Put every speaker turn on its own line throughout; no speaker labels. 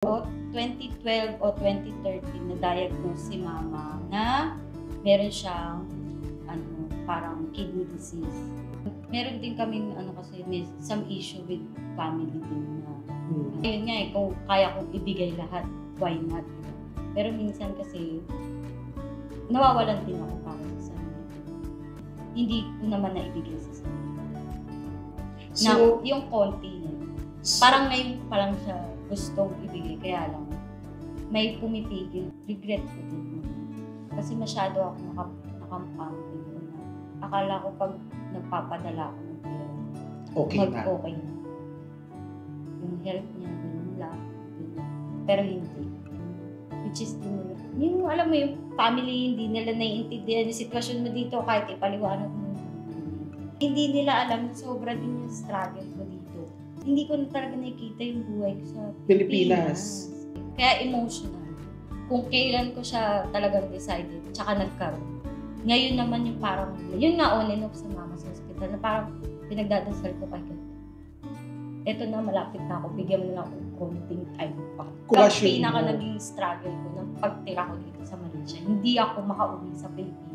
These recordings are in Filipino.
O 2012 o 2013 na-diagnose si mama na meron siyang parang kidney disease. Meron din kaming kasi may some issue with family din na ayun nga kung kaya kong ibigay lahat, why not? Pero minsan kasi nawawalan din ako para sa sarili. Hindi ko naman naibigay sa sarili. So, yung konti niya, parang ngayon pa lang siya gustong ibigay, kaya lang may pumipigil, regret ko din. Kasi masyado ako nakampang din na akala ko pag nagpapadala ako ng pera, okay na. Yung health niya, ganun lang. Pero hindi. Which is din nila. Yung alam mo yung family, hindi nila naiintindihan yung sitwasyon mo dito kahit ipaliwanag mo. Hindi nila alam, sobra din yung struggle ko dito. Hindi ko na talaga nakikita yung buhay ko sa Pilipinas. Kaya emotional. Kung kailan ko siya talagang decided, tsaka nagkaroon. Ngayon naman yung parang, yun nga on and off sa mama sa hospital, na parang pinagdadasal ko kay God. Eto na, malapit na ako, bigyan mo na ako konting time pa. Kasi pinaka naging struggle ko ng pagtira ko dito sa Malaysia. Hindi ako makauwi sa Pilipinas.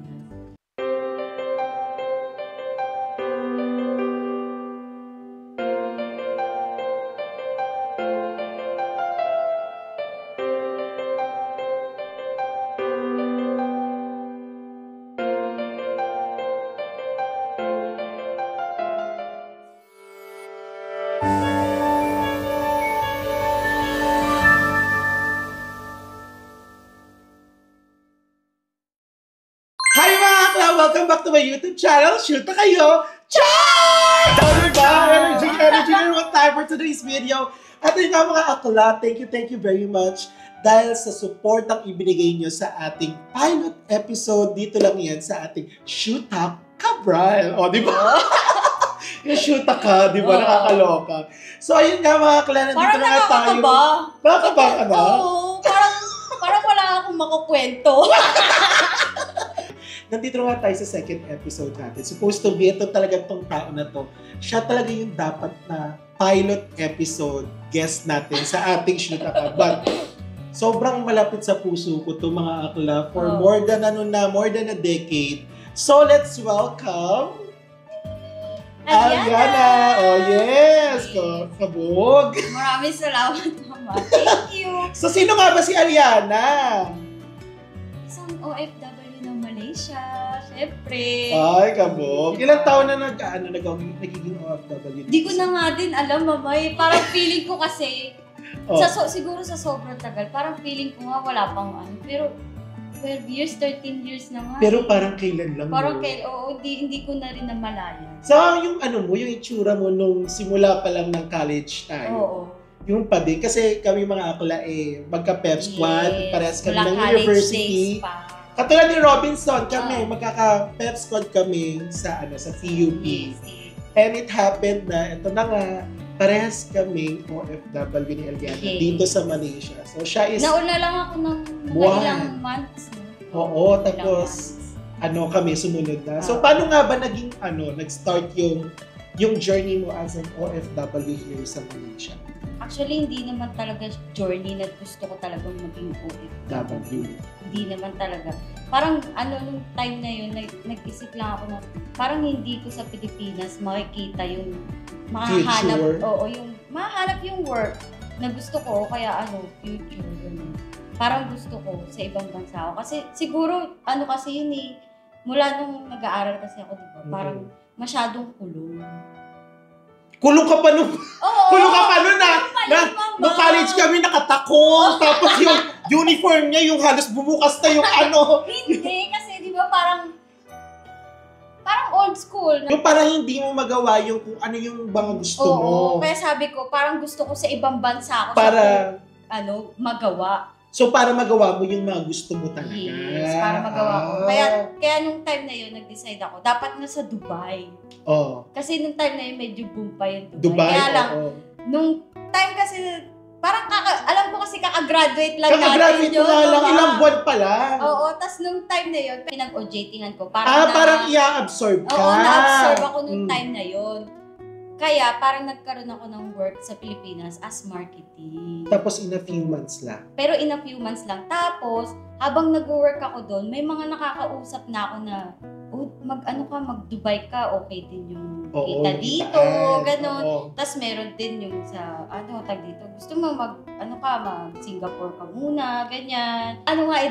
Welcome back to my YouTube channel. Shoot na kayo! Char! Diba? Energy na naman tayo for today's video. At yun nga mga akla, thank you very much dahil sa support ang ibinigay nyo sa ating pilot episode. Dito lang yan sa ating Shoot Up Cabral. O, di ba? Yung shoot ka, di ba? Nakakaloka. So, ayun nga mga akla, nandito na nga tayo. Nakakaba ka ba?
Oo, parang wala akong makukwento.
Nandito nga tayo sa second episode natin. Supposed to be, ito talaga tong tao na to. Siya talaga yung dapat na pilot episode guest natin sa ating Shoot Up. But sobrang malapit sa puso ko to mga akla for more than a decade. So let's welcome Aliana! Oh yes! Kabog!
Maraming salamat naman. Thank you!
So sino nga ba si Aliana?
Isang OFW ng Malaysia, syempre.
Ay, kabog. Ilang taon na nagiging OFW?
Di ko na nga din alam, mamay. Parang feeling ko kasi, siguro sa sobrang tagal, parang feeling ko nga wala pang Pero 12 years, 13 years na nga.
Pero parang kailan lang.
Parang hindi ko na rin namalayan.
So, yung yung itsura mo nung simula pa lang ng college tayo.
Oo.
Yung pa din, kasi kami mga akla magka-pep squad, parehas kami ng university. Katulad ni Robinson, kami, magkaka-pep squad kami sa PUP. And it happened na, ito na nga, parehas kami OFW ni Aliana dito sa Malaysia. So, siya is...
Nauna lang ako ng ilang months.
Oo, tapos, kami sumunod na. So, paano nga ba naging, nag-start yung journey mo as an OFW here sa Malaysia?
Actually, hindi naman talaga journey na gusto ko talagang maging OFW. Hindi naman talaga. Parang nung time na yun, nag-isip lang ako na parang hindi ko sa Pilipinas makikita yung mahahanap, mahahanap yung work na gusto ko, kaya future, gano'n. Parang gusto ko sa ibang bansa ako. Kasi siguro, kasi yun mula nung nag-aaral kasi ako, diba, parang masyadong kulong.
Kulong ka pa nun. Kulong ka pa nun no college kami nakatakong. Tapos yung uniform niya, yung halos bumukas na yung
Hindi, kasi di ba parang old school.
Yung parang hindi mo magawa yung kung ano yung mga gusto mo.
Oo, kaya sabi ko, parang gusto ko sa ibang bansa ako
para
magawa.
So, para magawa mo yung mga gusto mo talaga.
Yes, para magawa ko. Kaya nung time na yun, nag-decide ako, dapat nga sa Dubai. Kasi nung time na yun, medyo boom pa yung Dubai. Kaya lang, nung time kasi, parang alam ko kasi kaka-graduate lang natin yun.
Kaka-graduate mo nga lang, ilang buwan pa lang.
Oo, tas nung time na yun, pinag-OJT-han ko.
Parang i-absorb ka.
Oo, na-absorb ako nung time na yun. Kaya parang nagkaroon ako ng work sa Pilipinas as marketing.
Tapos in a few months lang.
Pero in a few months lang. Tapos, habang nag-work ako doon, may mga nakakausap na ako na, mag-Dubai ka, okay din yung kita dito, gano'n. Tapos meron din yung sa, dito, gusto mo mag-Singapore ka muna, ganyan.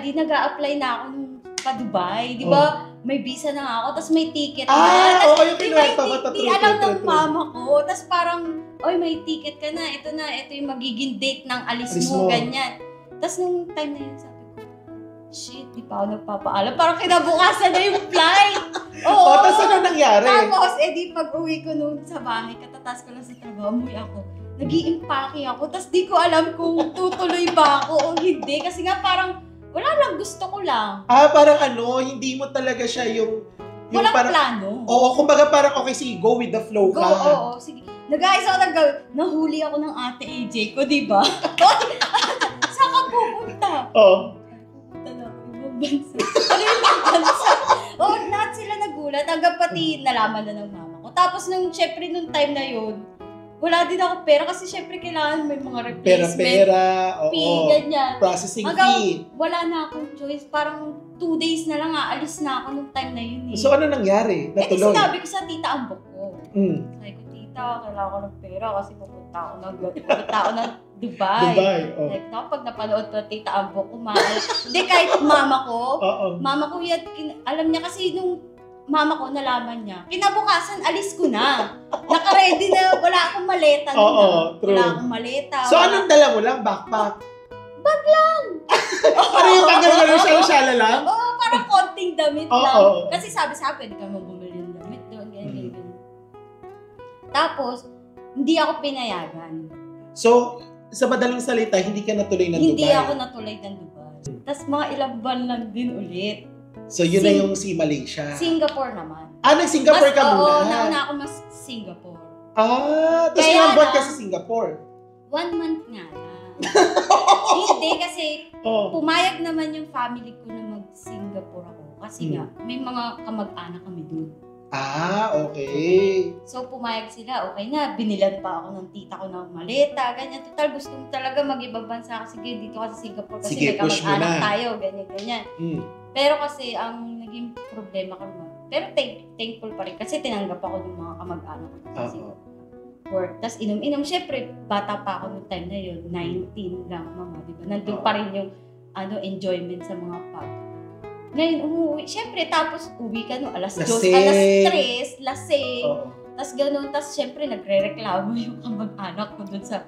Di nag-a-apply na ako nung pa-Dubai, di ba? May visa na nga ako, tapos may ticket na.
Yung kinuwento ko.
Di alam ng mama ko. Tapos parang, may ticket ka na. Ito yung magiging date ng alis mo, ganyan. Tapos nung time na yun, sabi ko, shit, di pa ako nagpapaalam. Parang kinabukasan na yung flight.
Tapos ano nangyari?
Tapos, pag-uwi ko noon sa bahay, katatas ko lang sa trabaho, umuwi ako. Nag-i-impake ako, tapos di ko alam kung tutuloy ba ako o hindi. Kasi nga parang, wala lang, gusto ko lang.
Parang hindi mo talaga siya yung
walang
parang,
plano.
Oo, kumbaga parang okay, sige, go with the flow ka.
Oo, sige. Nag-ayos ako nahuli ako ng ate AJ ko, di ba? Saan ka pupunta?
Oo.
Pupunta na ako, ibang bansa. Ibang bansa? Lahat sila nagulat. Hanggang pati nalaman na ng mama ko. Tapos syempre nung time na yun, wala din ako pera kasi syempre kailangan may mga replacement.
Pera,
fee, ganyan.
Processing
hanggang
fee.
Wala na akong choice. Parang 2 days na lang aalis na ako nung time na yun.
So ano nangyari? Natuloy?
Sinabi ko sa tita Ambok ko. Sabi ko, tita, kailangan ko ng pera kasi pupunta ako ng Dubai. Like, pag napanood ko tita Ambok, hindi kahit mama ko. Mama ko yan, alam niya kasi nung mama ko nalaman niya. Kinabukasan, alis ko na. Naka-ready na, wala akong maleta.
True.
Wala akong maleta.
So anong dala mo lang? Backpack?
Bag lang!
Parang yung kagano shala lang?
Parang konting damit lang. Kasi sabi pwede ka bumili ng damit doon, ganyan. Tapos, hindi ako pinayagan.
So, sa madaling salita, hindi ka natuloy ng Dubai?
Hindi ako natuloy ng Dubai. Tapos mga ilang buwan lang din ulit.
So, yun na yung Malaysia.
Singapore naman.
Nag-Singapore ka muna?
Oo, nauna ako mas Singapore.
Tapos ilang buwan ka sa Singapore?
1 month nga lang. Hindi, kasi pumayag naman yung family ko na mag-Singapore ako. Kasi nga, may mga kamag-anak kami doon.
Okay.
So, pumayag sila, okay na. Binilan pa ako ng tita ko ng maleta, ganyan. Total, gusto mo talaga mag-ibang bansa kasi dito ka sa Singapore kasi may kamag-anak tayo, ganyan. Pero kasi, ang naging problema ko naman, pero thankful pa rin kasi tinanggap ako ng mga kamag-anak ko kasi work. Tapos inom-inom, syempre, bata pa ako noong time na yun, 19 lang, mama, di ba? Nandun pa rin yung enjoyment sa mga pub. Ngayon, umuwi. Syempre, tapos uwi ka alas 2, alas 3, lasing. Tapos gano'n, tapos syempre, nagre-reklamo yung kamag-anak ko dun sa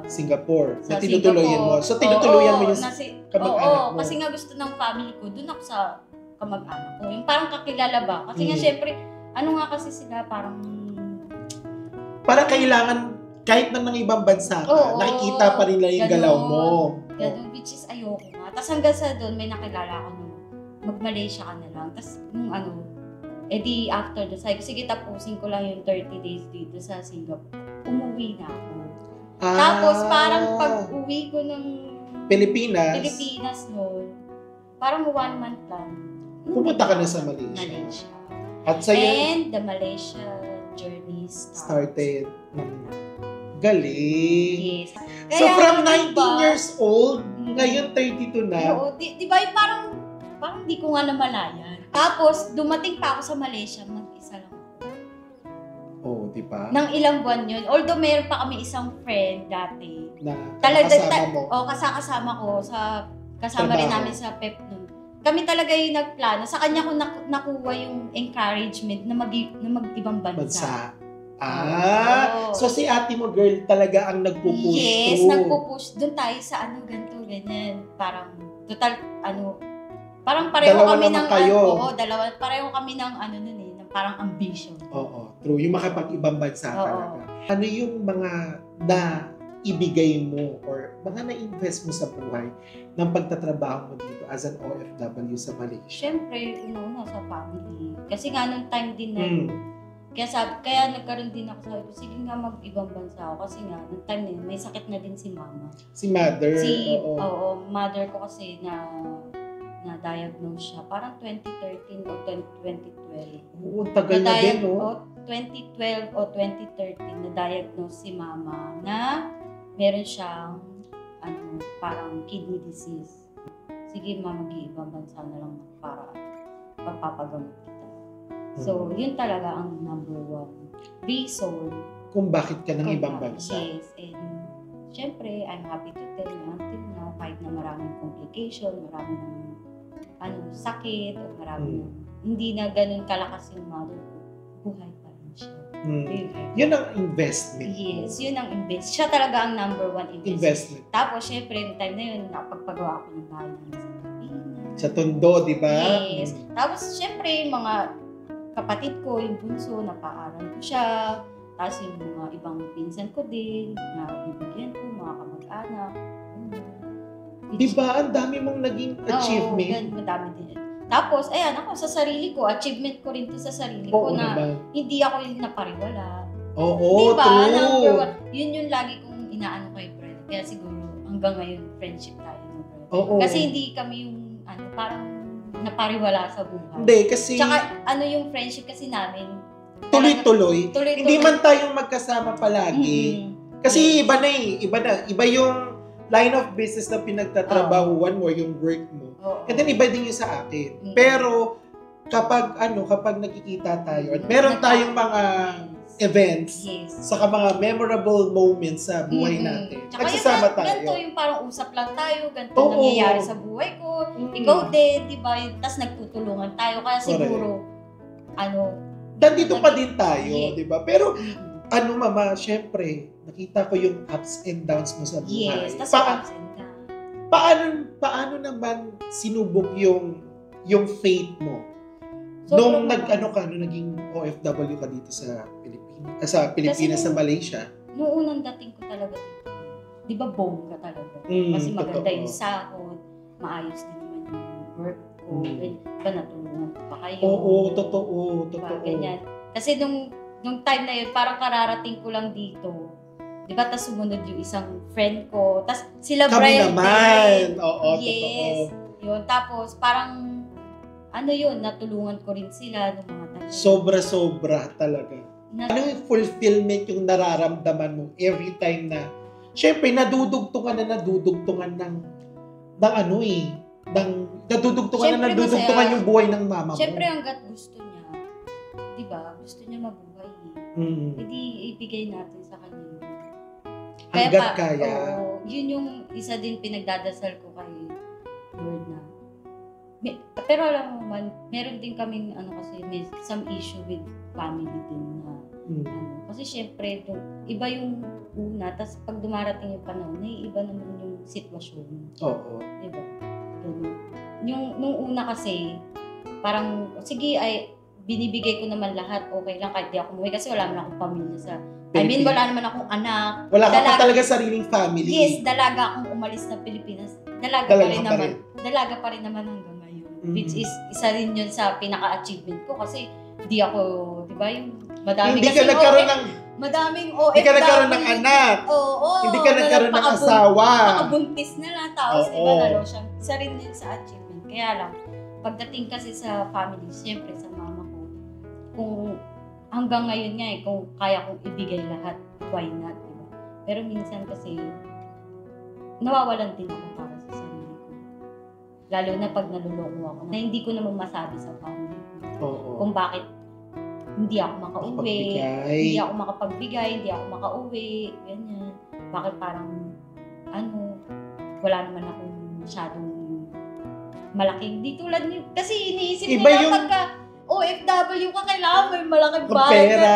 Singapore.
Sa
tinutuloyan mo. So, tinutuluyan mo yung kamag-anak mo.
Kasi nga gusto ng family ko, dun ako sa kamag-anak ko. Yung parang kakilala ba? Kasi nga syempre, kasi sila parang kailangan, kahit na ng ibang bansa ka, nakikita pa rin lang yung galaw mo. Ganun, which is ayoko nga. Tapos hanggang sa doon, may nakilala ako nung mag-Malaysia ka na lang. Tapos di after the sabi ko, sige tapusin ko lang yung 30 days dito sa Singapore. Umuwi na ako. Tapos parang pag-uwi ko ng Pilipinas noon, parang 1 month lang.
Pupunta ka na sa Malaysia. At
and the Malaysia journey started.
Galing.
Yes.
So from 19 years old, ngayon 32 na.
Oo, di ba yung parang di ko nga namalayan. Tapos dumating pa ako sa Malaysia, mag-isa lang ako.
Di ba?
Nang ilang buwan yun. Although meron pa kami isang friend dati.
Na kasama mo.
Kasama ko kasama rin namin sa PEP nun. Kami talaga yung nagplano. Sa kanya ko nakuha yung encouragement na mag-ibang bansa.
So si ate mo, girl, talaga ang nagpupush.
Yes, nagpupush. Doon tayo sa ganito, ganyan. Parang, total, parang pareho kami ng, pareho kami ng, ng parang ambition.
True. Yung makapag-ibang bansa talaga. Ano yung mga ibigay mo or mga na-invest mo sa buhay ng pagtatrabaho mo dito as an OFW sa Malaysia?
Siyempre, una sa family. Kasi nga nung time din na yun, kaya nagkaroon din ako, sabi ko, sige nga mag-ibang bansa ako. Kasi nga, nung time na yun, may sakit na din si mama.
Si mother?
Mother ko kasi na na-diagnose siya. Parang 2013 o 2012.
Oo, tagal na din, no?
2012 o 2013, na-diagnose si mama na meron siyang parang kidney disease. Sige, mama, mag-iibang bansa na lang para pagpapagamot kita. So, yun talaga ang number one reason
Kung bakit ka ng ibang bansa.
Yes, and syempre, I'm happy to tell you until now, kahit na maraming complication, maraming sakit, o maraming hindi na ganun kalakas yung mother ko, buhay pa rin siya.
Yun ang investment.
Yes, yun ang invest. Siya talaga ang number one investment. Tapos, syempre, yung time na yun, napagpagawa ko ng bahay namin sa Pilipinas.
Sa Tondo, di ba?
Yes. Tapos, syempre, yung mga kapatid ko, yung bunso, napaaral ko siya. Tapos, yung mga ibang pinsan ko din, na bibigyan ko, mga kamag-anak.
Di ba? Ang dami mong naging achievement.
Oo, madami din. Tapos, ayan, ako sa sarili ko, achievement ko rin to sa sarili ko na hindi ako yung napariwala.
Oo,
diba?
true.
Number one. Yun yung lagi kong inaano kay Fred. Kaya siguro hanggang ngayon, friendship tayo.
Oo.
Kasi hindi kami yung, parang napariwala sa buhay.
Hindi, kasi...
Tsaka, yung friendship kasi namin,
tuloy-tuloy. Hindi man tayong magkasama palagi. Kasi iba na Iba yung line of business na pinagtatrabahuan mo, yung work mo. And then iba din yung sa akin. Pero kapag nakikita tayo at meron tayong mga events, saka mga memorable moments sa buhay natin. Nagsasama tayo.
Ganito yung parang usap lang tayo, ganito nangyayari sa buhay ko. Ikaw din, di ba? Tapos nagtutulungan tayo. Kaya siguro,
nandito pa din tayo, di ba? Pero, mama, syempre, nakita ko yung ups and downs mo sa buhay.
Yes, tas ups and downs.
Paano naman sinubok yung faith mo?
So,
nung naging OFW ka dito sa Pilipinas, sa Malaysia?
Noong unang dating ko talaga dito, di ba bongga talaga? Kasi maganda yung sahod, maayos din naman yung work ko, ba natulungan ko pa kayo?
Oo, totoo.
Ganyan. Kasi nung time na yun, parang kararating ko lang dito. Di ba? Tapos sumunod yung isang friend ko. Tapos sila Brian
naman! Oo,
yes. Totoo. Yun. Tapos parang, natulungan ko rin sila ng mga tayo.
Sobra-sobra talaga. Anong yung fulfillment yung nararamdaman mo every time na, syempre, nadudugtungan ng yung buhay ng mama mo.
Syempre, hanggat gusto niya, di ba? Gusto niya mabuhay. Hindi ibigay natin sa kanya.
Hanggat kaya.
Yun yung isa din pinagdadasal ko kay Lord na. Pero alam mo man, meron din kaming kasi may some issue with family din na kasi syempre iba yung una, tas pag dumarating yung panahon, iba naman yung sitwasyon.
Oo.
Diba? Nung una kasi, parang sige binibigay ko naman lahat, okay lang kahit di ako umuwi kasi wala naman akong pamilya sa wala naman akong anak.
Wala ka pa talaga sariling family.
Yes, dalaga akong umalis na Pilipinas. Dalaga pa rin naman hanggang ngayon. Which is, isa rin yun sa pinaka-achievement ko kasi di ako, di ba, yung madami
hindi ka nagkaroon ng
madaming OFW.
Hindi ka nagkaroon ng anak.
Oo.
Hindi ka nagkaroon ng asawa.
Nakabuntis na lang. Tapos, diba, siya. Isa rin yun sa achievement. Kaya lang, pagdating kasi sa family, siyempre sa mama ko, kung hanggang ngayon nga kung kaya kong ibigay lahat, why not, diba? Pero minsan kasi, nawawalan din ako para sa sarili ko. Lalo na pag naluloko ako, na hindi ko naman masabi sa family ko. Kung bakit hindi ako makauwi, hindi ako makapagbigay, hindi ako makauwi, ganyan. Bakit parang, wala naman akong masyadong malaking, di tulad niyo, kasi iniisip nila pagka OFW ka, kailangan may malaking bahay ka,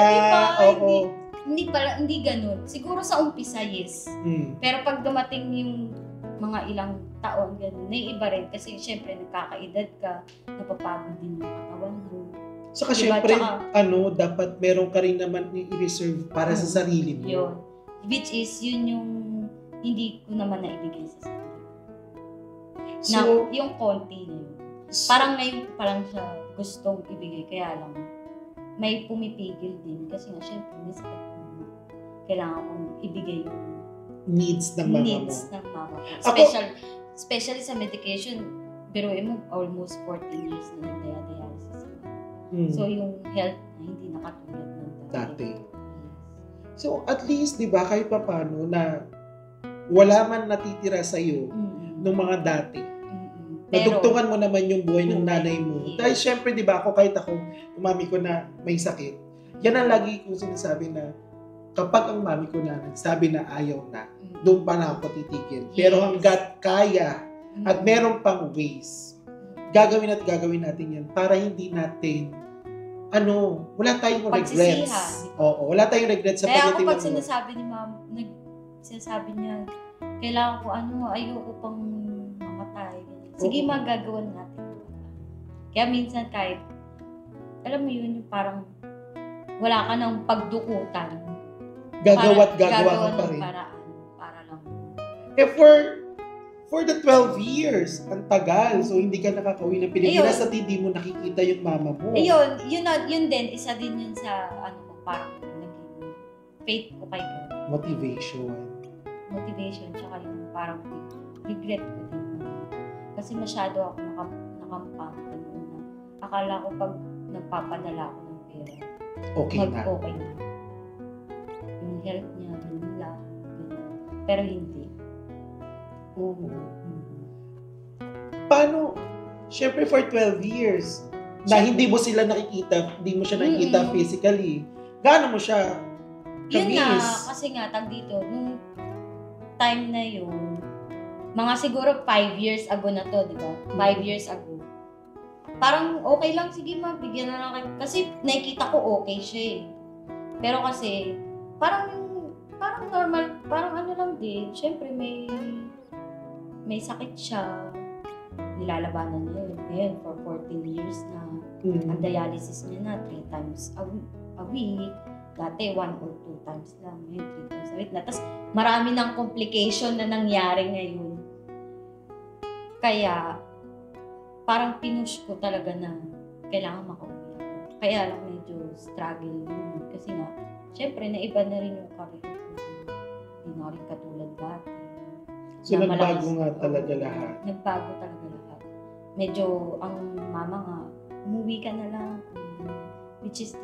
diba? Hindi ganun. Siguro sa umpisa, yes. Pero pag dumating yung mga ilang taon, ganun, naiiba rin. Kasi syempre, nagkakaedad ka, napapagod din yung katawan mo.
Saka syempre, dapat meron ka rin naman i-reserve para sa sarili mo.
Yun. Which is, yun yung hindi ko naman naibigay sa sarili. Yung konti na yun. Parang ngayon pa lang siya gustong ibigay, kaya lang may pumipigil din. Kasi nga, syempre, may sakit mo. Kailangan kong ibigay yung
needs ng mama mo.
Especially sa medication, biruin mo, almost 14 years na nagdialysis. So, yung health na hindi nakatulad ng
Dati.
Yes.
So, at least, di ba, kahit pa paano na wala man natitira sa'yo ng mga dati. Nadugtungan mo naman yung buhay ng nanay mo.
Yes.
Dahil syempre, di ba, kahit ako, mami ko na may sakit, yan ang lagi kong sinasabi na kapag ang mami ko na nagsabi na ayaw na, doon pa na ako titigil. Pero hanggat kaya at meron pang ways, gagawin natin yan para hindi natin wala tayong regrets. Oo, wala tayong regrets sa
pagdating. Kaya
mo.
kapag sinasabi ni ma'am, sinasabi niya, kailangan ko ayoko pang mamatay. Sige, magagawan natin. Kaya minsan kahit, alam mo yun, yung parang wala ka ng pagdukutan.
Gagawa ka pa rin.
Paraan, para lang.
For the 12 years, ang tagal. So, hindi ka nakakauwi ng Pilipinas at hindi mo nakikita yung mama mo.
Ayun, yun din, isa din yun sa, parang naging faith ko kay God. Motivation, tsaka yung parang regret ko din. Kasi masyado ako nakampang. Akala ko pag nagpapadala ako ng pera,
okay na.
Yung health niya, ganun lang. Pero hindi.
Paano, syempre for 12 years, na hindi mo sila nakikita, hindi mo siya nakikita physically, gaano mo siya
yun nga, kasi nga, dito, nung time na yun, mga siguro 5 years ago na to, di ba? 5 years ago. Parang okay lang, sige bigyan na lang kayo. Kasi nakikita ko okay siya eh. Pero kasi, parang normal, parang lang din. Siyempre may sakit siya. Nilalabanan niya yun. Ngayon, for 14 years na. Ang dialysis niya na 3 times a week. Dati, 1 or 2 times lang. Ngayon, 3 times a week na. Tapos, marami ng complication na nangyari ngayon. Kaya, parang pinush ko talaga na kailangan makauwi ako. Kaya lang medyo struggle yun. Kasi nga, syempre, naiba na rin yung career ko. Hindi na rin katulad dati.
So, nagbago nga talaga lahat.
Nagbago talaga lahat. Medyo, ang mama nga, umuwi ka na lang. Which is,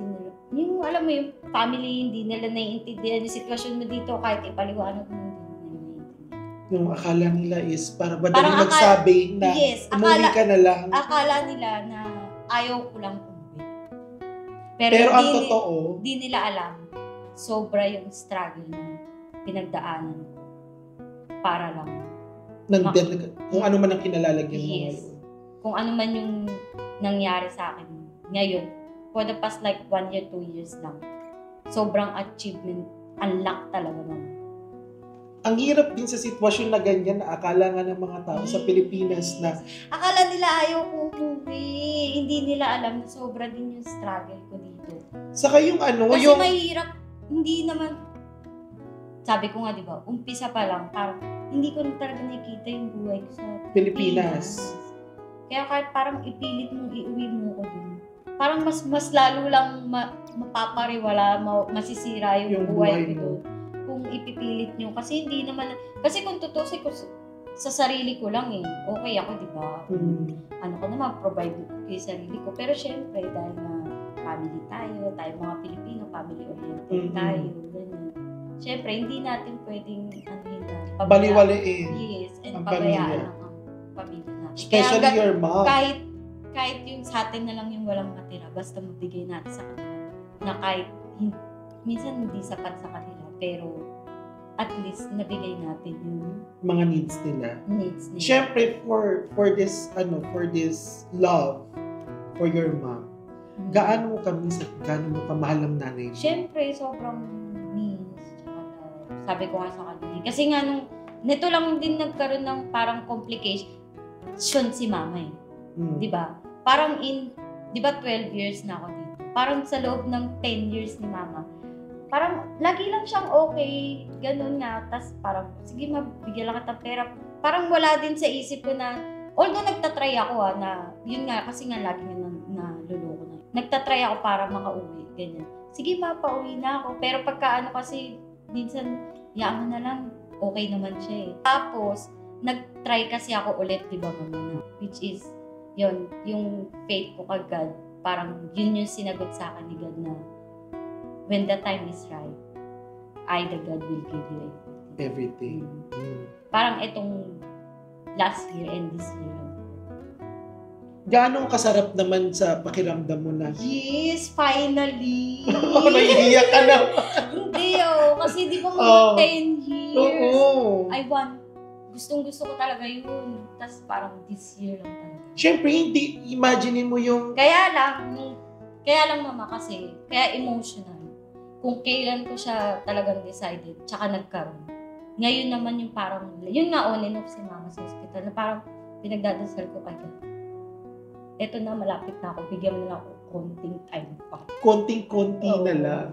yung alam mo yung family, hindi nila naiintindihan yung sitwasyon mo dito kahit ipaliwanag mo, hindi nila naiintindihan.
Yung akala nila is para madaling magsabi na umuwi ka na lang.
Akala nila na ayaw ko lang umuwi.
Pero ang totoo,
di nila alam, sobra yung struggle na pinagdaanan ko para lang.
Kung ano man ang kinalalagyan mo ngayon.
Kung ano man yung nangyari sa akin ngayon, for the past 1 year, 2 years lang. Sobrang achievement, unlock talaga naman.
Ang hirap din sa sitwasyon na ganyan na akala nga ng mga tao sa Pilipinas na
akala nila ayaw ko umuwi. Hindi nila alam na sobra din yung struggle ko dito.
Saka yung
kasi mahirap, hindi naman, sabi ko nga diba, umpisa pa lang, parang hindi ko na talaga nakikita yung buhay ko sa
Pilipinas.
Kaya kahit parang ipilit mong iuwi mo ko dun, parang mas lalo lang mapapariwala, masisira yung buhay ko dun. Kung ipipilit nyo. Kasi hindi naman, kasi kung tutusin ko sa sarili ko lang eh, okay ako, di ba? Ano ko naman, provide ko yung sarili ko. Pero syempre, dahil na family tayo mga Pilipino, family-oriented tayo, ganyan. Syempre, hindi natin pwedeng,
baliwaliin.
Yes, and pabayaan ang pamilya natin.
Especially your mom.
Kahit yung sa atin na lang yung walang matira, basta magbigay natin sa kanila. Na kahit, minsan hindi sapat sa kanila, pero at least nabigay natin yung
mga needs nila.
Needs nila.
Siyempre for this love for your mom. Gaano mo kamahal ang nanay mo?
Siyempre sobrang miss. Sabi ko nga sa kanila. Kasi nga nito lang din nagkaroon ng parang complication si mama eh. 'Di ba? Parang 'di ba 12 years na ako dito. Parang sa loob ng 10 years ni mama. Parang, lagi lang siyang okay, ganun nga. Tapos parang, sige mabigyan lang kita pera. Parang wala din sa isip ko na, although nagtatry ako na, yun nga, kasi nga lagi nga naluloko na. Nagtatry ako para makauwi, ganyan. Sige pauwi na ako. Pero pagka kasi, minsan, yaan mo na lang, okay naman siya eh. Tapos, nag-try kasi ako ulit, di ba, mama, which is, yun, yung faith ko kay God, parang yun yung sinagot sa akin ni God na, when the time is right, I, the God, will give you
Everything.
Parang itong last year and this year.
Gaano kasarap naman sa pakiramdam mo na?
Yes, finally!
Naiiyak ka na.
Hindi, kasi di ba
Oh.
10 years?
Oo.
Gustong-gusto ko talaga yun. Tapos parang this year lang talaga.
Siyempre, hindi, imagine mo yung...
Kaya lang mama kasi, kaya emotional. Kung kailan ko siya talagang decided, tsaka nagkaroon. Ngayon naman yung parang, yun nga on and off si mama sa hospital, na parang pinagdadasal ko kay God. Eto na, malapit na ako, bigyan mo na ako konting time pa.
Konting-konti na lang.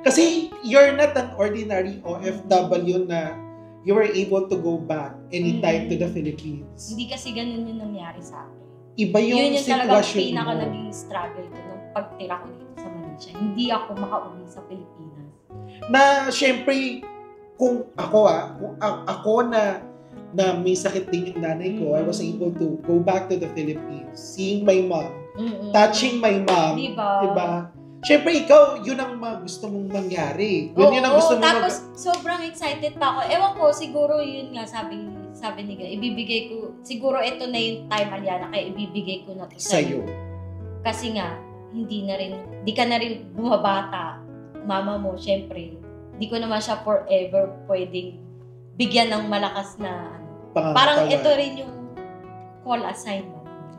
Kasi you're not an ordinary OFW na you were able to go back anytime to the Philippines.
Hindi kasi ganun yung nangyari sa akin.
Iba yung
Yun yung talagang
sitwasyon
pinaka
mo.
naging struggle ko nung pagtira ko dito sa Malaysia. Hindi ako makauwi sa Pilipinas.
Na syempre, kung ako na may sakit din yung nanay ko, I was able to go back to the Philippines, seeing my mom, touching my mom, diba? Syempre, ikaw, yun ang gusto mong mangyari. Yun ang gusto mong
tapos sobrang excited pa ako. Ewan ko, siguro yun nga, sabi ni Ga, ibibigay ko, siguro ito na yung time, Aliana, kaya ibibigay ko na to sa'yo. Kasi nga, di ka na rin bumabata. Mama mo, syempre, di ko naman siya forever pwedeng bigyan ng malakas na, parang ito rin yung call a sign.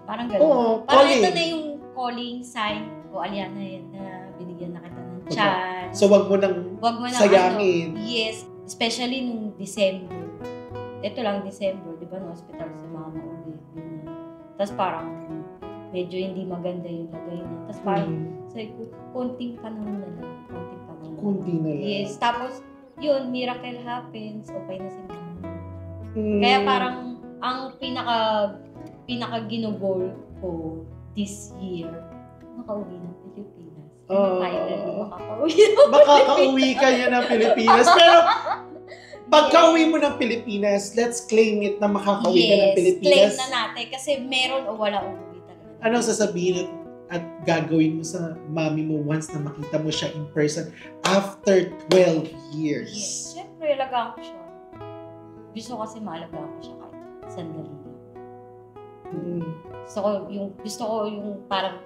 Parang gano'n.
Oo,
parang
calling.
ito na yung calling sign. O, Aliana, yan na, binigyan na kita ng chance.
So, wag mo nang sayangin.
Yes, especially nung December. Ito lang December, di ba, na-hospital si mama ulit. Tapos parang, medyo hindi maganda yung lagay niya. Tapos parang, sabi ko, konting panahon na lang.
Kunti na lang.
Yes, tapos, yun, miracle happens, okay na si mama. Kaya parang, ang pinaka-ginugol ko this year, makauwi ng Pilipinas. Finally,
makakauwi ka yan ng Pilipinas. Pero, pagka-uwi mo ng Pilipinas, let's claim it na makakauwi ka ng Pilipinas.
Claim na natin kasi meron o wala umuwi talaga.
Ano sasabihin at gagawin mo sa mami mo once na makita mo siya in person after 12 years?
Yes, syempre, alagaan ko siya. Gusto kasi maalagaan ko siya kahit sandali. Gusto ko yung parang,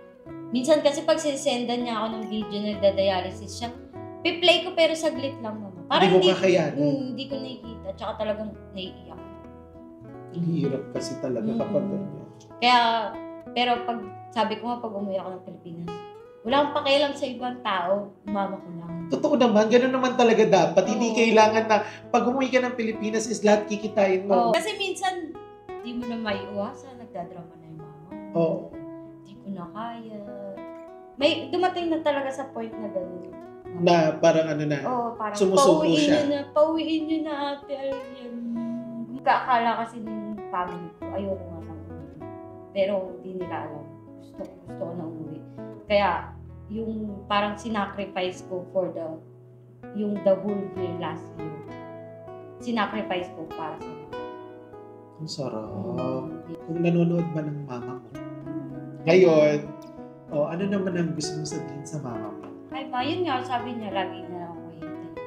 minsan kasi pag sisendan niya ako ng video na nagda-dialysis siya, piplay ko pero saglit lang naman. Parang
hindi mo kakayanin.
Hindi ko nakikita, tsaka talagang naiiyak.
Ang hirap kasi talaga kapag ganyan.
Kaya, pero sabi ko nga pag umuwi ako ng Pilipinas, wala akong pakialam sa ibang tao, mama ko lang.
Totoo naman, gano'n naman talaga dapat. Hindi kailangan na pag umuwi ka ng Pilipinas is lahat kikitain mo.
Kasi minsan, di mo na maiiwasan, nagdadrama na yung mama. Di ko na kaya. May dumating na talaga sa point na gano'n.
Na parang
parang
sumusuko siya.
Pauwiin nyo na ate. Kakala kasi ng family ko, ayoko nga lang. Pero hindi nila alam. Gusto ko na umuwi. Kaya, yung parang sinacrifice ko for the whole year last year. Sinacrifice ko para sa mga.
Ang sarap. Kung nanonood ba ng mama mo? Ngayon, ano naman ang gusto mo sabihin sa mama mo?
Ay ba, yun nga, sabi niya, lagi na ako hintay.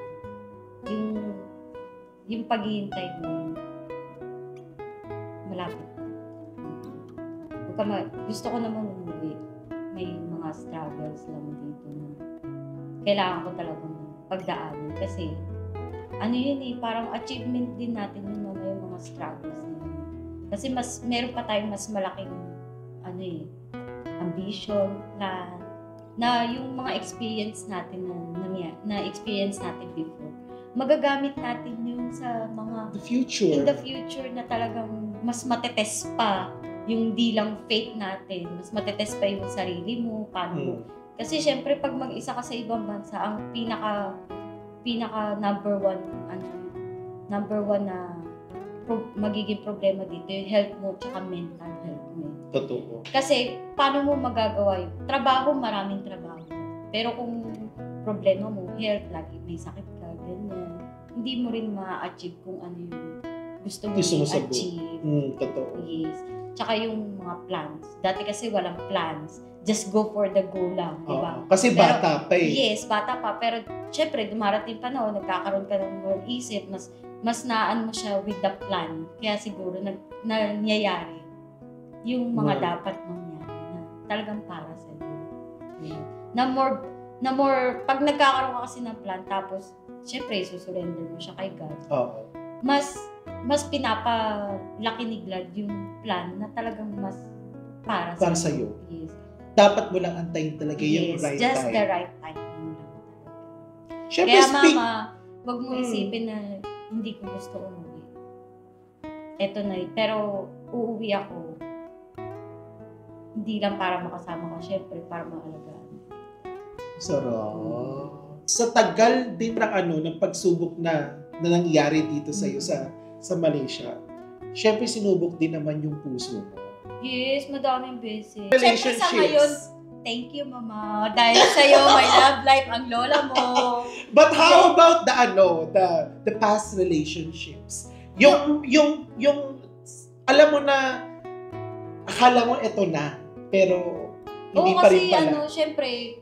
Yung paghihintay mo, malapit. Gusto ko naman umuwi. May mga struggles lang dito na kailangan ko talagang pagdaanan. Kasi, parang achievement din natin yun na may mga struggles na yun. Kasi meron pa tayong mas malaking, ambition, na yung mga experience natin na experience natin before, magagamit natin yun sa mga in the future na talagang mas matetest pa yung di lang faith natin, mas matetest pa yung sarili mo, paano mo. Kasi syempre pag mag-isa ka sa ibang bansa, ang pinaka number one na magiging problema dito yung health mo tsaka mental health mo.
Totoo.
Kasi, paano mo magagawa yun? Maraming trabaho. Pero kung problema mo, health, lagi may sakit ka, ganyan. Hindi mo rin ma-achieve kung ano yung gusto mo
Gusto mo sa
i-achieve.
Totoo.
Yes. Tsaka yung mga plans. Dati kasi walang plans. Just go for the goal lang, di ba?
Kasi
Pero,
bata pa eh.
Yes, bata pa. Pero, syempre, dumarating pa noon, nagkakaroon ka ng more isip, mas naan mo siya with the plan. Kaya siguro, nangyayari yung mga dapat mangyari na talagang para sa'yo. Yeah. Na more, pag nagkakaroon ka kasi ng plan, tapos, syempre, susurrender mo siya kay God. Mas pinapalaki ni God yung plan na talagang mas para
sa'yo.
Yes.
Dapat mo lang antayin talaga yung right
just
time.
the right timing lang.
Syempre,
Kaya mama, wag mo isipin na hindi ko gusto umuwi. Eto na pero uuwi ako. Hindi lang para makasama ka, syempre para maalagaan.
Sarap. Sa tagal din ng pagsubok na nangyari dito sa iyo sa Malaysia, syempre sinubok din naman yung puso mo.
Yes, madaming beses.
Relationships.
Siyempre sa ngayon, thank you, Mama. Dahil sa'yo, my love life, ang lola mo.
But how about the past relationships? Yung alam mo na, akala mo eto na, pero hindi pa rin pala.
Syempre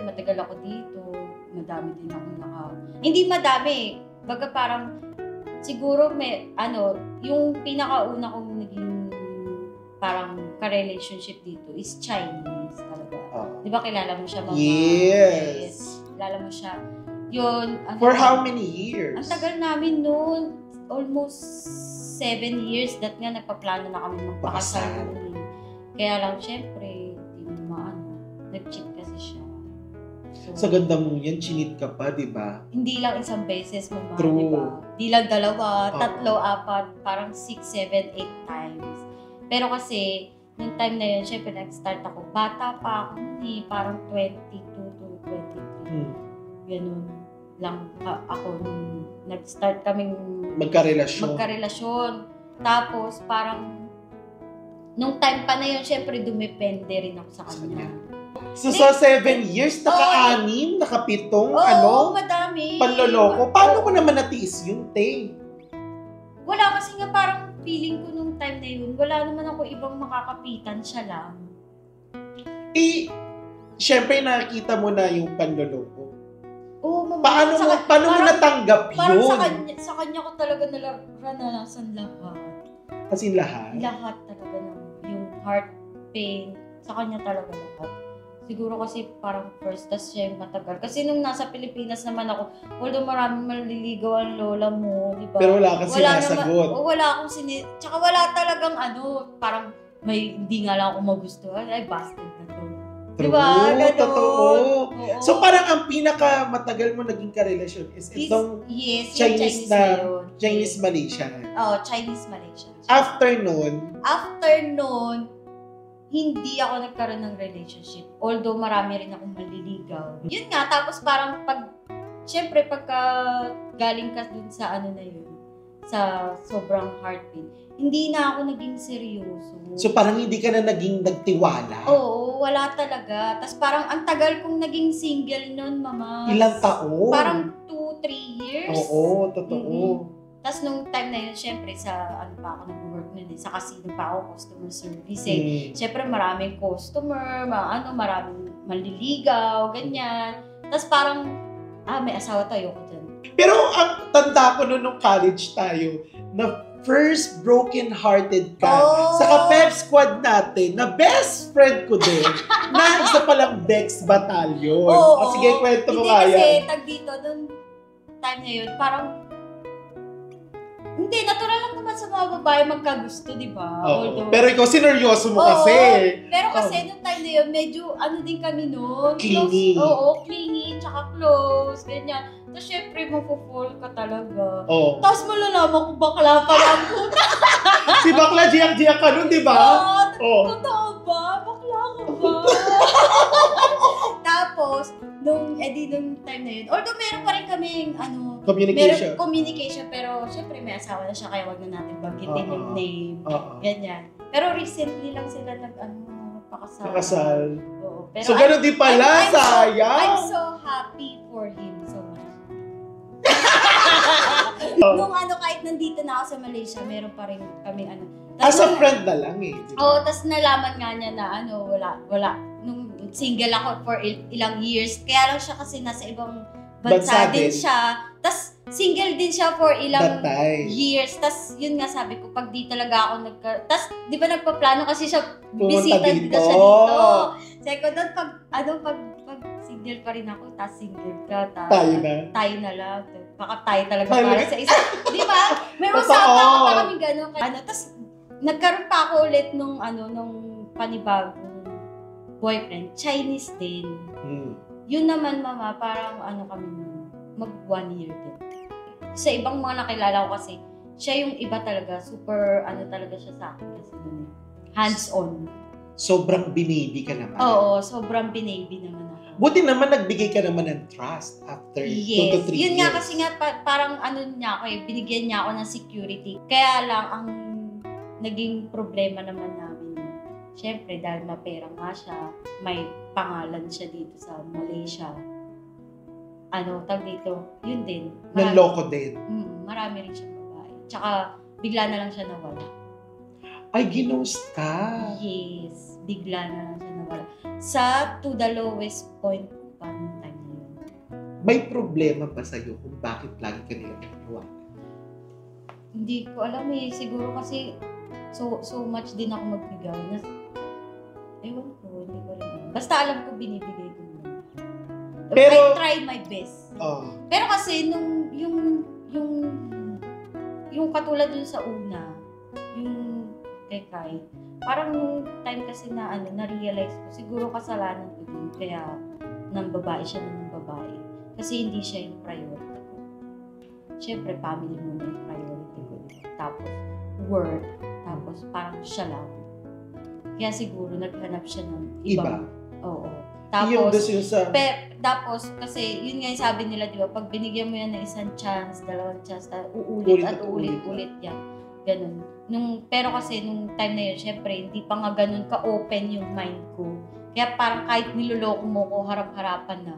matagal ako dito. Madami din ako hindi madami. Baga parang, siguro yung pinakauna kong naging parang ka-relationship dito is Chinese talaga. Di ba kilala mo siya, Mama?
Yes.
Kilala mo siya. Yun.
For how many years?
Ang tagal namin noon. Almost 7 years. That nga, nagpaplano na kami magpakasal. Kaya lang, syempre, nag-cheat kasi siya.
Sa ganda mo yan, chinit ka pa, di ba?
Hindi lang isang beses, Mama.
True.
Di ba? Di lang dalawa, tatlo, apat, parang 6, 7, 8 times. Pero kasi, nung time na yun, syempre nag-start ako. Bata pa ako, parang 22 to 23. Ganun lang ako nung nag-start kaming magkarelasyon. Tapos, parang, nung time pa na yun, syempre dumepende rin ako sa kanya.
So, 7 years, naka-6, naka-7,
madami.
Panloloko. Paano mo naman natiis yun, Tay?
Wala kasi nga parang feeling ko nung time na yun, wala naman ako ibang makakapitan, siya lang.
Syempre nakikita mo na yung panloloko.
Oo, Mama.
Paano mo natanggap yun?
Parang sa kanya ko talaga naranasan lahat.
As in lahat?
Lahat talaga yung heart pain, sa kanya talaga lahat. Siguro kasi parang first, tas siya yung matagal. Kasi nung nasa Pilipinas naman ako, although maraming maliligaw ang lola mo, di ba?
Pero wala kang sinasagot.
Wala akong tsaka wala talagang parang hindi nga lang ako magustuhan. Ay, busted na to.
True,
diba? Ganun.
Totoo.
Oo.
So parang ang pinaka-matagal mo naging karelasyon is itong Chinese Malaysia.
Chinese Malaysia.
After nun,
hindi ako nagkaroon ng relationship. Although marami rin akong maliligaw. Yun nga, tapos parang syempre pagka galing ka dun sa sa sobrang heartbeat, hindi na ako naging seryoso.
So parang hindi ka na naging nagtiwala?
Oo, wala talaga. Tapos parang ang tagal kong naging single nun, Mama.
Ilang taon?
Parang 2-3 years.
Oo, totoo.
Tapos nung time na yun, syempre, sa pa ako nag-work nun sa casino pa ako, customer service Syempre, maraming customer, maraming manliligaw, ganyan. Tapos parang, may asawa tayo ko dyan.
Pero ang tanda ko nung college tayo, na first broken-hearted ka, sa ka-pep squad natin, na best friend ko din, na isa palang Dex Battalion. Sige, kwento mo nga yan.
Hindi kasi, tag dito, nung time na yun, parang, hindi, natural lang naman sa mga babae magkagusto, di ba?
Pero ikaw, sineryoso mo kasi.
Pero kasi nung time na yun, medyo din kami noon.
Clingy.
Clingy, tsaka close, ganyan. Tapos syempre, mapupfall ka talaga.
Tapos
malalaman ko bakla pa lang po.
Si bakla, jiyak-jiyak ka nun, di ba?
Totoo ba? Bakla ko ba? Tapos, nung time na yun, although meron pa rin kaming, communication, pero syempre may asawa na siya, kaya wag na natin banggitin yung name. Ganyan. Pero recently lang sila pakasal. Oo. Pero
so, gano'n din pala, sayang.
I'm so happy for him so much. Nung kahit nandito na ako sa Malaysia, meron pa rin kami
As a friend na lang eh.
Oo, tas nalaman nga niya na wala. Nung single ako for ilang years, kaya lang siya kasi nasa ibang bansa din siya. Tas single din siya for ilang years. Tas yun nga sabi ko, pag di talaga ako tas di ba nagpaplano kasi siya, bisita dito siya dito. Sabi ko doon, pag single pa rin ako, tas single ka, tayo na lang. Baka tayo talaga para sa isa. Di ba? May usapan pa kami gano'n. Tas nagkaroon pa ako ulit nung panibagong boyfriend, Chinese din. Yun naman, mama, parang kami mag 1 year din. Sa ibang mga nakilala ko kasi, siya yung iba talaga, super talaga siya sa akin kasi hands-on.
Sobrang binaby ka naman.
Oo, sobrang binaby naman ako.
Buti naman nagbigay ka naman ng trust after 2 to 3 years.
Yun nga kasi nga parang niya ako binigyan niya ako ng security. Kaya lang ang naging problema naman namin, syempre dahil mapera nga siya, may pangalan siya dito sa Malaysia. Tag dito, yun din.
Nanloko din.
Marami rin siyang babae. Tsaka bigla na lang siya nawala.
Ay, ginost ka?
Yes, bigla na lang siya nawala. To the lowest point pa nung time na yun.
May problema ba sa'yo kung bakit lagi ka nila naniwala?
Hindi ko alam siguro kasi so much din ako magbigay. Ewan ko, hindi ko rin alam. Basta alam ko binibigay ko.
Pero,
I try my best.
Oh.
Pero kasi yung katulad dun sa una, yung kay Kai, parang nung time kasi na na-realize ko, siguro kasalanan ko din, kaya ng babae siya ng babae. Kasi hindi siya yung priority ko. Siyempre, family muna yung priority ko. Tapos, work. Tapos, parang siya lang. Kaya siguro naghanap siya ng iba. Oo. Tapos, kasi yun nga yung sabi nila, di ba, pag binigyan mo yan ng isang chance, dalawang chance, uulit yan. Ganun. Pero kasi nung time na yun, syempre, hindi pa nga ganun ka-open yung mind ko. Kaya parang kahit niloloko mo ko, harap-harapan na,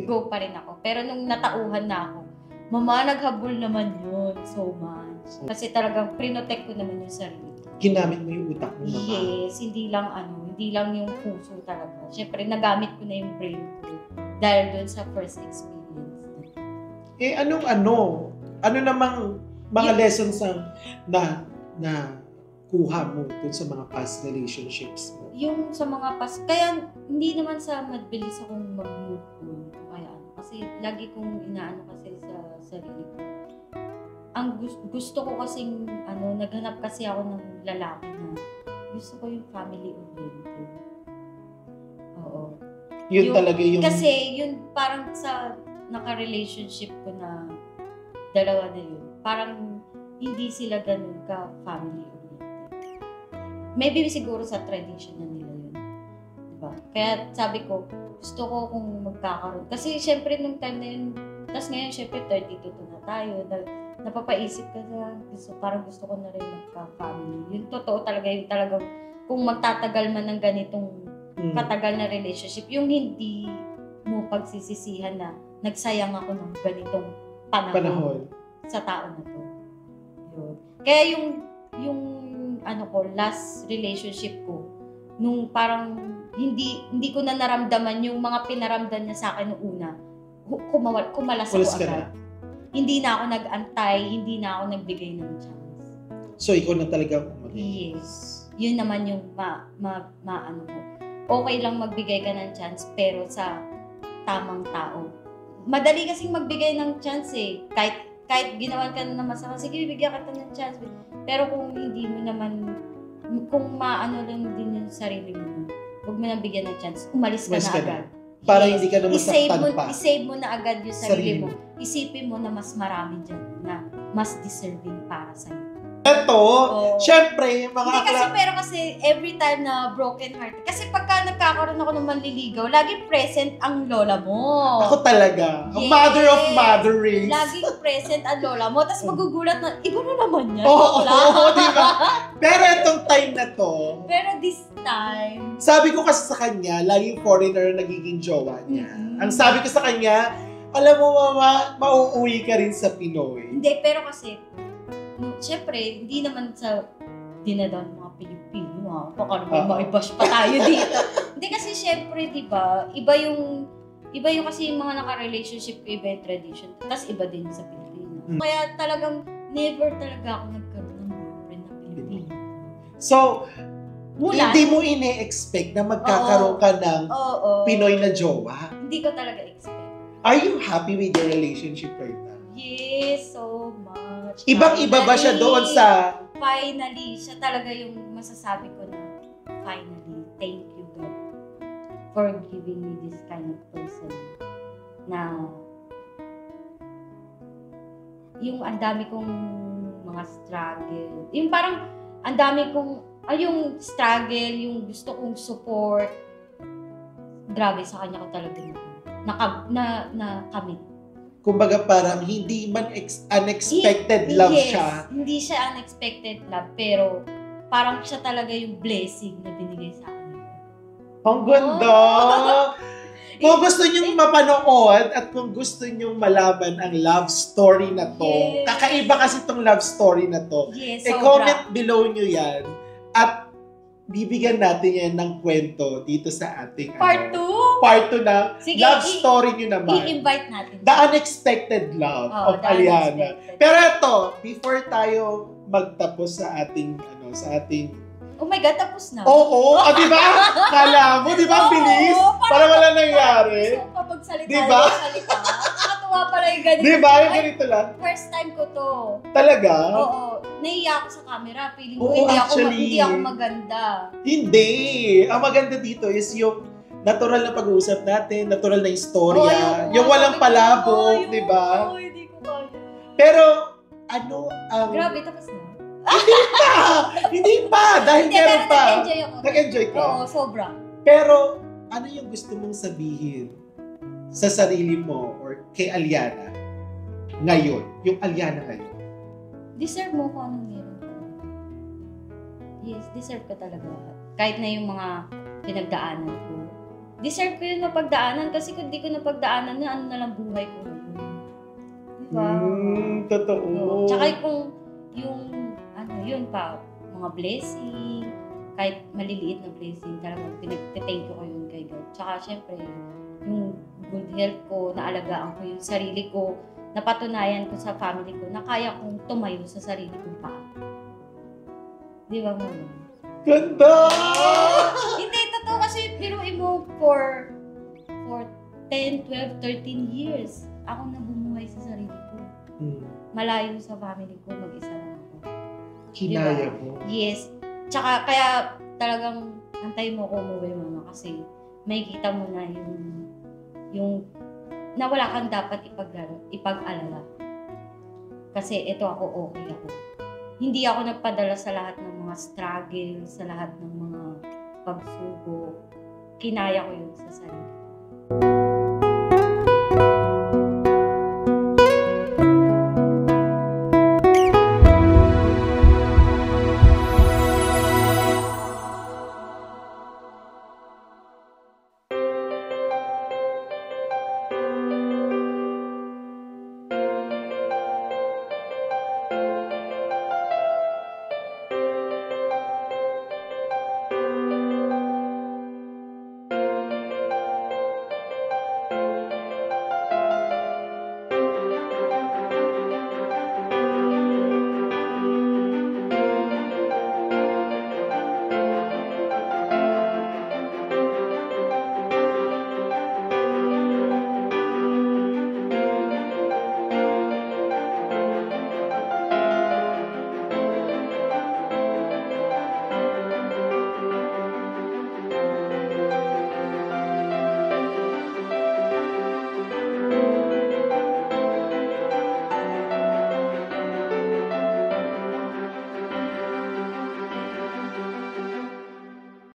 go pa rin ako. Pero nung natauhan na ako, mama, naghabol naman yun so much. Kasi talagang protect ko naman yung sarili.
Ginamit mo yung utak mo, mama?
Yes, hindi lang yung puso talaga. Siyempre, nagamit ko na yung brain ko dahil doon sa first experience.
Ano namang mga lessons na kuha mo dun sa mga past relationships mo?
Yung sa mga past, kaya hindi naman sa mabilis akong mag-move on. Kasi lagi kong inaano kasi sa sarili ko. Ang gusto ko kasing, naghanap kasi ako ng lalaki na gusto ko yung family oriented. Oo.
Yun talaga yung...
Kasi yun parang sa naka-relationship ko na dalawa na yun, parang hindi sila ganun ka family oriented. Maybe siguro sa tradition na nila yun. Diba? Kaya sabi ko, gusto ko kung magkakaroon. Kasi syempre nung time na yun, tapos ngayon syempre 32 na tayo, napapaisip ka na, parang gusto ko na rin magka-family. Yung totoo talaga, yung talagang kung magtatagal man ng ganitong katagal na relationship, yung hindi mo pagsisisihan na nagsayang ako ng ganitong panahon sa tao na to. Yun. Kaya yung last relationship ko, nung parang hindi ko na naramdaman yung mga pinaramdam niya sa akin noong una, kumalas ako agad. Hindi na ako nag-antay, hindi na ako nagbigay ng chance.
So, ikaw na talaga umalis?
Yes. Yun naman yung ko. Okay lang magbigay ka ng chance, pero sa tamang tao. Madali kasing magbigay ng chance eh. Kahit ginawan ka na masama, sige, bigyan ka ng chance. Pero kung hindi mo naman, kung lang din yung sarili mo, huwag mo nang bigyan ng chance, umalis ka na agad.
Para hindi ka na masaktan pa.
I-save mo na agad yung sarili mo. Isipin mo na mas marami dyan na mas deserving para sa'yo.
Syempre,
pero kasi every time na broken heart, kasi pagka nagkakaroon ako ng manliligaw, lagi present ang lola mo.
Ako talaga. Yes. Mother of motherings.
Lagi present ang lola mo. Tapos magugulat na, iba na naman yan.
Diba? Pero itong time na to,
this time,
sabi ko kasi sa kanya, laging foreigner nagiging jowa niya. Ang sabi ko sa kanya, alam mo mama, mauuwi ka rin sa Pinoy.
Hindi, pero kasi, syempre, hindi naman sa dinadaan mga Pilipino, baka naman maibash pa tayo dito. Hindi kasi syempre, di ba, iba yung kasi yung mga naka-relationship ko, iba yung tradition, tapos iba din sa Pilipino. Kaya talagang, never talaga ako nagkaroon ng boyfriend na Pilipino.
So,
Mula,
hindi mo ine-expect na magkakaroon ka ng Pinoy na jowa?
Hindi ko talaga expect.
Are you happy with your relationship right now?
Yes, so much.
Ibang-iba ba siya doon sa...
Finally, siya talaga yung masasabi ko na finally, thank you God for giving me this kind of person na yung ang dami kong mga struggle. Yung parang ang dami kong yung struggle, yung gusto kong support. Grabe, sa kanya ko talaga na-commit.
Kumbaga parang hindi man unexpected love siya.
Hindi siya unexpected love, pero parang siya talaga yung blessing na binigay sa akin.
Ang ganda! Kung gusto niyong mapanood at kung gusto niyong malaman ang love story na to, kakaiba kasi itong love story na to, comment below niyo yan at bibigyan natin yan ng kwento dito sa ating
Part 2?
Part 2 na love story niyo naman.
I-invite natin.
The Unexpected Love of Aliana. Pero ito, before tayo magtapos sa ating
oh my God, tapos na.
Oo, di ba? Kala mo, di ba? Ang bilis. Para wala nangyari.
So, kapag salita,
diba?
salita. Nakatuwa pala yung ganito.
Di ba? Yung ganito lang.
First time ko to.
Talaga?
Oo. Naiiyak ako sa camera. Feeling ko
Oo,
hindi ako maganda.
Hindi. Ang maganda dito is yung natural na pag-uusap natin, natural na istorya, yung walang palabok, di ba?
Hindi ko kaya.
Pero, ano ang...
Grabe, tapos na.
Hindi pa! Dahil meron pa.
Nag-enjoy ako.
Nag-enjoy ka?
Oo, sobra.
Pero, ano yung gusto mong sabihin sa sarili mo or kay Aliana ngayon? Yung Aliana ngayon?
Deserve mo kung anong meron ka. Yes, deserve ka talaga. Kahit na yung mga pinagdaanan ko. Deserve ko yun mapagdaanan kasi kung di ko napagdaanan na ano na lang buhay ko. Diba?
Totoo.
Tsaka kung yun pa, mga blessing, kahit maliliit na blessing, talagang pinag-thank ko yun kay God. Tsaka syempre, yung good health ko, naalagaan ko yung sarili ko, napatunayan ko sa family ko na kaya kong tumayo sa sarili kong paa. Di ba mo?
Ganda!
Hindi, totoo kasi biruin mo for 10, 12, 13 years, ako na bumuhay sa sarili ko. Malayo sa family ko, mag-isa lang ako.
Kinaya
diba?
mo?
Yes. Tsaka kaya talagang antay mo ko umuwi mama kasi may kita mo na yung na wala kang dapat ipag-alala. Kasi ito ako, okay ako. Hindi ako nagpadala sa lahat ng mga struggle, sa lahat ng mga pagsubok. Kinaya ko yun sa sarili.